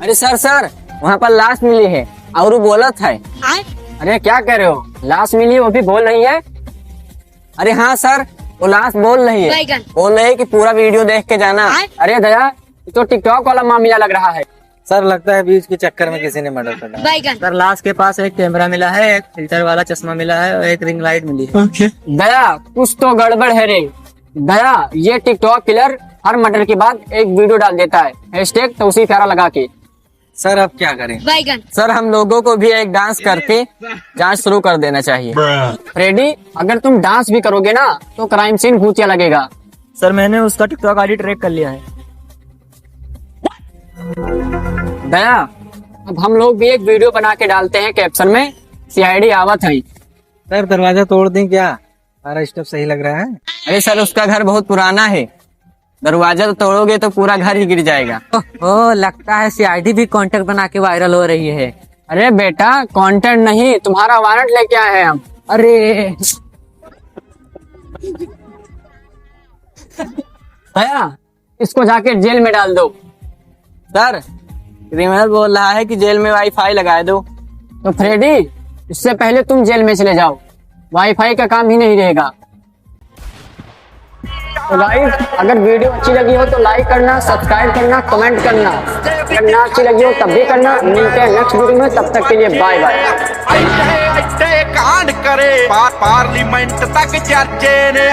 अरे sir sir, वहाँ पर लाश मिली है और वो बोला था। अरे क्या कह रहे हो, लाश मिली है वो भी बोल रही है। अरे हाँ सर, वो लाश बोल रही है, बोल रही है कि पूरा वीडियो देख के जाना। अरे दया, ये तो टिकटॉक वाला मामला लग रहा है। सर लगता है बीच के चक्कर में किसी ने मर्डर कर डाला। सर लाश के पास एक कैमरा मिला है, एक फिल्टर वाला चश्मा मिला है और एक रिंग लाइट मिली है। दया कुछ तो गड़बड़ है रे। दया, ये टिकटॉक किलर हर मर्डर के बाद एक वीडियो डाल देता है, हैशटैग तौसीफ प्यारा लगा के। सर अब क्या करें? सर हम लोगों को भी एक डांस करके जांच शुरू कर देना चाहिए। फ्रेडी, अगर तुम डांस भी करोगे ना तो क्राइम सीन भूतिया लगेगा। सर मैंने उसका टिकटॉक आईडी ट्रैक कर लिया है। दया, अब हम लोग भी एक वीडियो बना के डालते हैं कैप्शन में सीआईडी आवत है। सर दरवाजा तोड़ दें क्या? सारा स्टेप सही लग रहा है। अरे सर उसका घर बहुत पुराना है, दरवाजा तो तोड़ोगे तो पूरा घर ही गिर जाएगा। ओ लगता है सीआईडी भी कांटेक्ट बना के वायरल हो रही है। अरे बेटा कंटेंट नहीं, तुम्हारा वारंट लेके आए हैं हम। अरे दया, इसको जाके जेल में डाल दो। सर क्रिमिनल बोल रहा है कि जेल में वाईफाई लगा दो। तो फ्रेडी, उससे पहले तुम जेल में चले जाओ, वाईफाई का काम ही नहीं रहेगा। तो गाइस, अगर वीडियो अच्छी लगी हो तो लाइक करना, सब्सक्राइब करना, कमेंट करना। अगर ना अच्छी लगी हो तब भी करना। मिलते हैं नेक्स्ट वीडियो में, तब तक के लिए बाय बाय। कांड करे पार्लियामेंट तक चर्चे ने